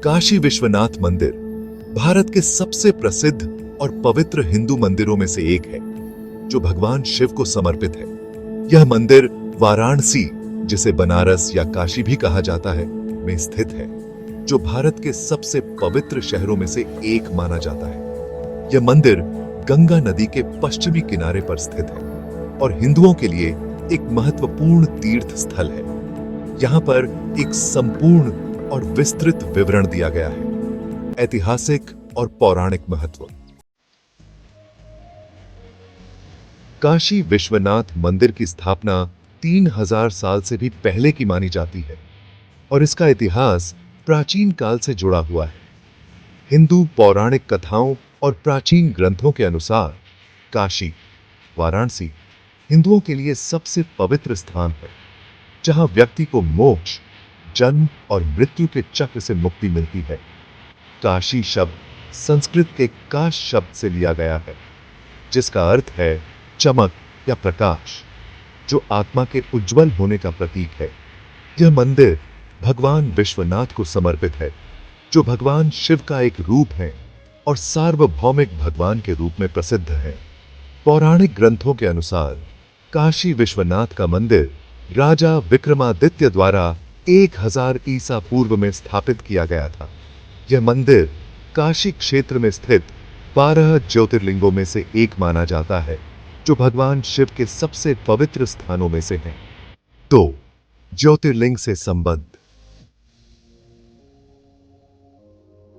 काशी विश्वनाथ मंदिर भारत के सबसे प्रसिद्ध और पवित्र हिंदू मंदिरों में से एक है, जो भगवान शिव को समर्पित है। यह मंदिर वाराणसी, जिसे बनारस या काशी भी कहा जाता है, में स्थित है, जो भारत के सबसे पवित्र शहरों में से एक माना जाता है। यह मंदिर गंगा नदी के पश्चिमी किनारे पर स्थित है और हिंदुओं के लिए एक महत्वपूर्ण तीर्थ स्थल है। यहाँ पर एक संपूर्ण और विस्तृत विवरण दिया गया है। ऐतिहासिक और पौराणिक महत्व। काशी विश्वनाथ मंदिर की स्थापना 3000 साल से भी पहले की मानी जाती है और इसका इतिहास प्राचीन काल से जुड़ा हुआ है। हिंदू पौराणिक कथाओं और प्राचीन ग्रंथों के अनुसार काशी, वाराणसी हिंदुओं के लिए सबसे पवित्र स्थान है, जहां व्यक्ति को मोक्ष, जन्म और मृत्यु के चक्र से मुक्ति मिलती है। काशी शब्द संस्कृत के काश शब्द से लिया गया है, जिसका अर्थ है चमक या प्रकाश, जो आत्मा के उज्जवल होने का प्रतीक है। यह मंदिर भगवान विश्वनाथ को समर्पित है, जो भगवान शिव का एक रूप है और सार्वभौमिक भगवान के रूप में प्रसिद्ध है। पौराणिक ग्रंथों के अनुसार काशी विश्वनाथ का मंदिर राजा विक्रमादित्य द्वारा 1000 ईसा पूर्व में स्थापित किया गया था। यह मंदिर काशी क्षेत्र में स्थित 12 ज्योतिर्लिंगों में से एक माना जाता है, जो भगवान शिव के सबसे पवित्र स्थानों में से है। तो ज्योतिर्लिंग से संबंध।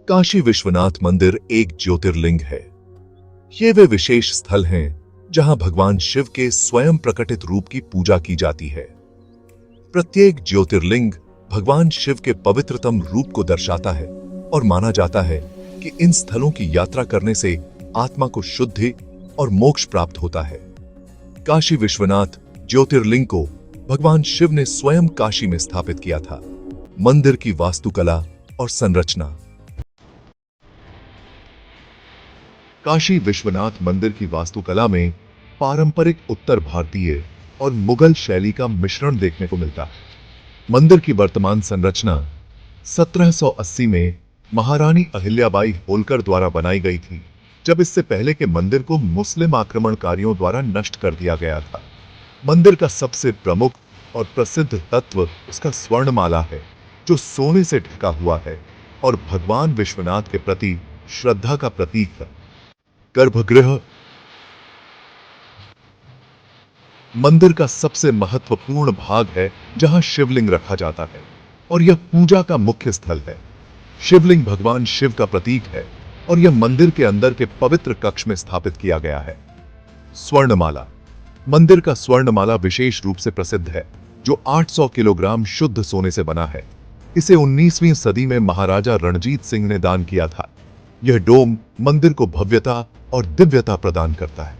काशी विश्वनाथ मंदिर एक ज्योतिर्लिंग है। ये वे विशेष स्थल हैं जहां भगवान शिव के स्वयं प्रकटित रूप की पूजा की जाती है। प्रत्येक ज्योतिर्लिंग भगवान शिव के पवित्रतम रूप को दर्शाता है और माना जाता है कि इन स्थलों की यात्रा करने से आत्मा को शुद्धि और मोक्ष प्राप्त होता है। काशी विश्वनाथ ज्योतिर्लिंग को भगवान शिव ने स्वयं काशी में स्थापित किया था। मंदिर की वास्तुकला और संरचना। काशी विश्वनाथ मंदिर की वास्तुकला में पारंपरिक उत्तर भारतीय और मुगल शैली का मिश्रण देखने को मिलता है। मंदिर की वर्तमान संरचना 1780 में महारानी अहिल्याबाई होलकर द्वारा बनाई गई थी, जब इससे पहले के मंदिर को मुस्लिम आक्रमणकारियों द्वारा नष्ट कर दिया गया था। मंदिर का सबसे प्रमुख और प्रसिद्ध तत्व उसका स्वर्णमाला है, जो सोने से ढका हुआ है और भगवान विश्वनाथ के प्रति श्रद्धा का प्रतीक है। गर्भगृह मंदिर का सबसे महत्वपूर्ण भाग है, जहां शिवलिंग रखा जाता है और यह पूजा का मुख्य स्थल है। शिवलिंग भगवान शिव का प्रतीक है और यह मंदिर के अंदर के पवित्र कक्ष में स्थापित किया गया है। स्वर्णमाला मंदिर का स्वर्णमाला विशेष रूप से प्रसिद्ध है, जो 800 किलोग्राम शुद्ध सोने से बना है। इसे 19वीं सदी में महाराजा रणजीत सिंह ने दान किया था। यह डोम मंदिर को भव्यता और दिव्यता प्रदान करता है।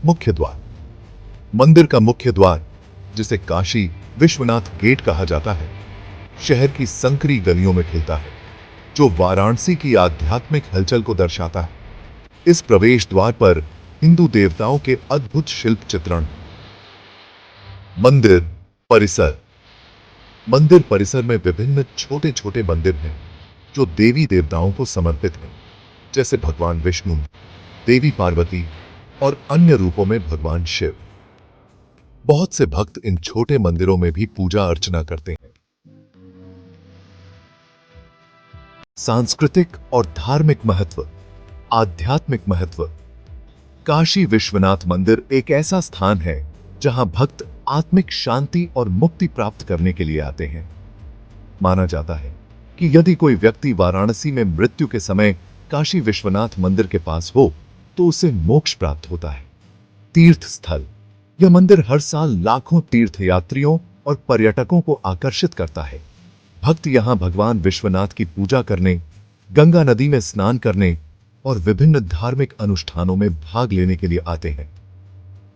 मुख्य द्वार मंदिर का मुख्य द्वार, जिसे काशी विश्वनाथ गेट कहा जाता है, शहर की संकरी गलियों में खिलता है, जो वाराणसी की आध्यात्मिक हलचल को दर्शाता है। इस प्रवेश द्वार पर हिंदू देवताओं के अद्भुत शिल्प चित्रण। मंदिर परिसर मंदिर परिसर में विभिन्न छोटे छोटे मंदिर हैं, जो देवी देवताओं को समर्पित हैं, जैसे भगवान विष्णु, देवी पार्वती और अन्य रूपों में भगवान शिव। बहुत से भक्त इन छोटे मंदिरों में भी पूजा अर्चना करते हैं। सांस्कृतिक और धार्मिक महत्व। आध्यात्मिक महत्व। काशी विश्वनाथ मंदिर एक ऐसा स्थान है जहां भक्त आत्मिक शांति और मुक्ति प्राप्त करने के लिए आते हैं। माना जाता है कि यदि कोई व्यक्ति वाराणसी में मृत्यु के समय काशी विश्वनाथ मंदिर के पास हो, तो उसे मोक्ष प्राप्त होता है। तीर्थ स्थल यह मंदिर हर साल लाखों तीर्थयात्रियों और पर्यटकों को आकर्षित करता है। भक्त यहां भगवान विश्वनाथ की पूजा करने, गंगा नदी में स्नान करने और विभिन्न धार्मिक अनुष्ठानों में भाग लेने के लिए आते हैं।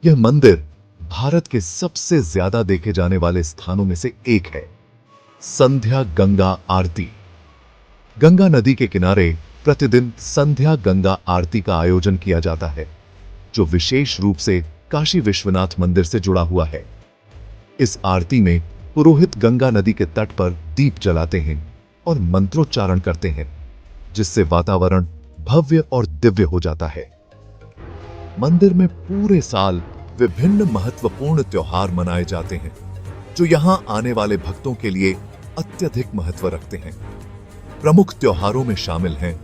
यह मंदिर भारत के सबसे ज्यादा देखे जाने वाले स्थानों में से एक है। संध्या गंगा आरती। गंगा नदी के किनारे प्रतिदिन संध्या गंगा आरती का आयोजन किया जाता है, जो विशेष रूप से काशी विश्वनाथ मंदिर से जुड़ा हुआ है। इस आरती में पुरोहित गंगा नदी के तट पर दीप जलाते हैं और मंत्रोच्चारण करते हैं, जिससे वातावरण भव्य और दिव्य हो जाता है। मंदिर में पूरे साल विभिन्न महत्वपूर्ण त्योहार मनाए जाते हैं, जो यहां आने वाले भक्तों के लिए अत्यधिक महत्व रखते हैं। प्रमुख त्योहारों में शामिल हैं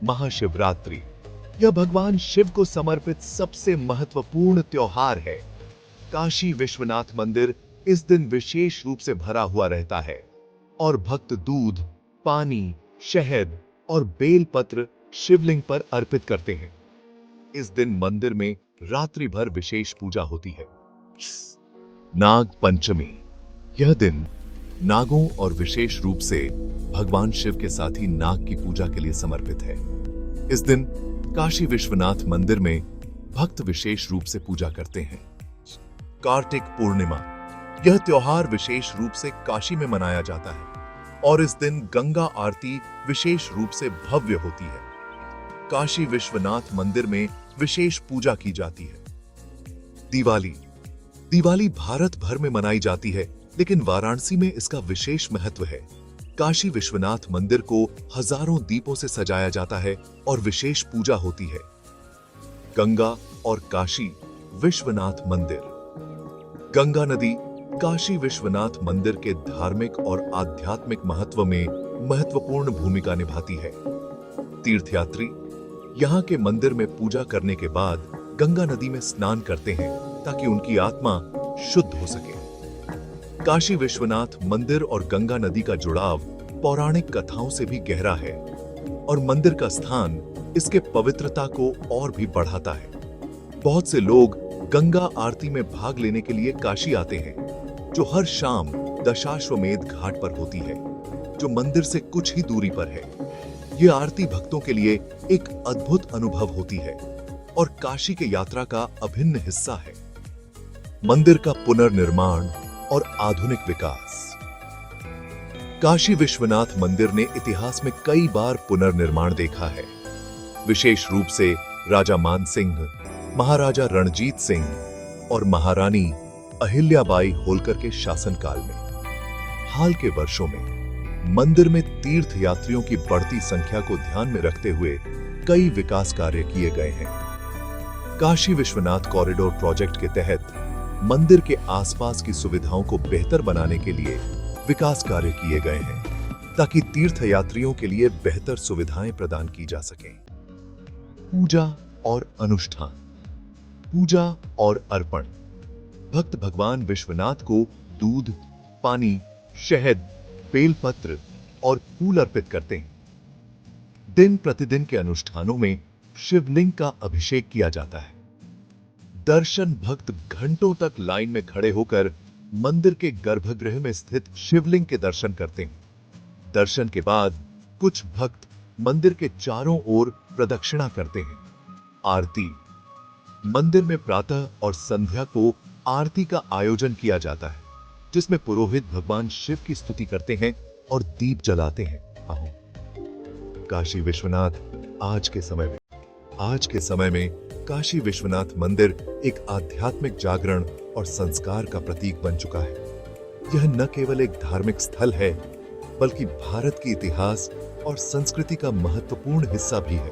महाशिवरात्रि। यह भगवान शिव को समर्पित सबसे महत्वपूर्ण त्योहार है। काशी विश्वनाथ मंदिर इस दिन विशेष रूप से भरा हुआ रहता है और भक्त दूध, पानी, शहद और बेलपत्र शिवलिंग पर अर्पित करते हैं। इस दिन मंदिर में रात्रि भर विशेष पूजा होती है। नाग पंचमी। यह दिन नागों और विशेष रूप से भगवान शिव के साथ ही नाग की पूजा के लिए समर्पित है। इस दिन काशी विश्वनाथ मंदिर में भक्त विशेष रूप से पूजा करते हैं। कार्तिक पूर्णिमा। यह त्योहार विशेष रूप से काशी में मनाया जाता है और इस दिन गंगा आरती विशेष रूप से भव्य होती है। काशी विश्वनाथ मंदिर में विशेष पूजा की जाती है। दिवाली। दिवाली भारत भर में मनाई जाती है, लेकिन वाराणसी में इसका विशेष महत्व है। काशी विश्वनाथ मंदिर को हजारों दीपों से सजाया जाता है और विशेष पूजा होती है। गंगा और काशी विश्वनाथ मंदिर। गंगा नदी काशी विश्वनाथ मंदिर के धार्मिक और आध्यात्मिक महत्व में महत्वपूर्ण भूमिका निभाती है। तीर्थयात्री यहाँ के मंदिर में पूजा करने के बाद गंगा नदी में स्नान करते हैं ताकि उनकी आत्मा शुद्ध हो सके। काशी विश्वनाथ मंदिर और गंगा नदी का जुड़ाव पौराणिक कथाओं से भी गहरा है और मंदिर का स्थान इसके पवित्रता को और भी बढ़ाता है। बहुत से लोग गंगा आरती में भाग लेने के लिए काशी आते हैं, जो हर शाम दशाश्वमेध घाट पर होती है, जो मंदिर से कुछ ही दूरी पर है। यह आरती भक्तों के लिए एक अद्भुत अनुभव होती है और काशी के यात्रा का अभिन्न हिस्सा है। मंदिर का पुनर्निर्माण और आधुनिक विकास। काशी विश्वनाथ मंदिर ने इतिहास में कई बार पुनर्निर्माण देखा है, विशेष रूप से राजा मानसिंह, महाराजा रणजीत सिंह और महारानी अहिल्याबाई होलकर के शासनकाल में। हाल के वर्षों में मंदिर में तीर्थ यात्रियों की बढ़ती संख्या को ध्यान में रखते हुए कई विकास कार्य किए गए हैं। काशी विश्वनाथ कॉरिडोर प्रोजेक्ट के तहत मंदिर के आसपास की सुविधाओं को बेहतर बनाने के लिए विकास कार्य किए गए हैं, ताकि तीर्थयात्रियों के लिए बेहतर सुविधाएं प्रदान की जा सकें। पूजा और अनुष्ठान। पूजा और अर्पण। भक्त भगवान विश्वनाथ को दूध, पानी, शहद, बेलपत्र और फूल अर्पित करते हैं। दिन प्रतिदिन के अनुष्ठानों में शिवलिंग का अभिषेक किया जाता है। दर्शन भक्त घंटों तक लाइन में खड़े होकर मंदिर के गर्भगृह में स्थित शिवलिंग के दर्शन करते हैं। दर्शन के बाद कुछ भक्त मंदिर के चारों ओर प्रदक्षिणा करते हैं। आरती। मंदिर में प्रातः और संध्या को आरती का आयोजन किया जाता है, जिसमें पुरोहित भगवान शिव की स्तुति करते हैं और दीप जलाते हैं। काशी विश्वनाथ आज के समय में काशी विश्वनाथ मंदिर एक आध्यात्मिक जागरण और संस्कार का प्रतीक बन चुका है। यह न केवल एक धार्मिक स्थल है, बल्कि भारत के इतिहास और संस्कृति का महत्वपूर्ण हिस्सा भी है।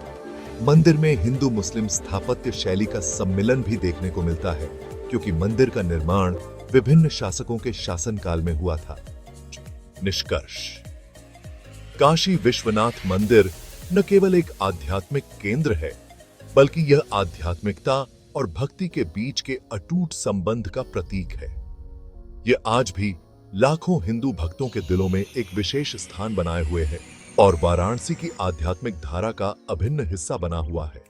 मंदिर में हिंदू मुस्लिम स्थापत्य शैली का सम्मिलन भी देखने को मिलता है, क्योंकि मंदिर का निर्माण विभिन्न शासकों के शासनकाल में हुआ था। निष्कर्ष। काशी विश्वनाथ मंदिर न केवल एक आध्यात्मिक केंद्र है, बल्कि यह आध्यात्मिकता और भक्ति के बीच के अटूट संबंध का प्रतीक है। यह आज भी लाखों हिंदू भक्तों के दिलों में एक विशेष स्थान बनाए हुए है और वाराणसी की आध्यात्मिक धारा का अभिन्न हिस्सा बना हुआ है।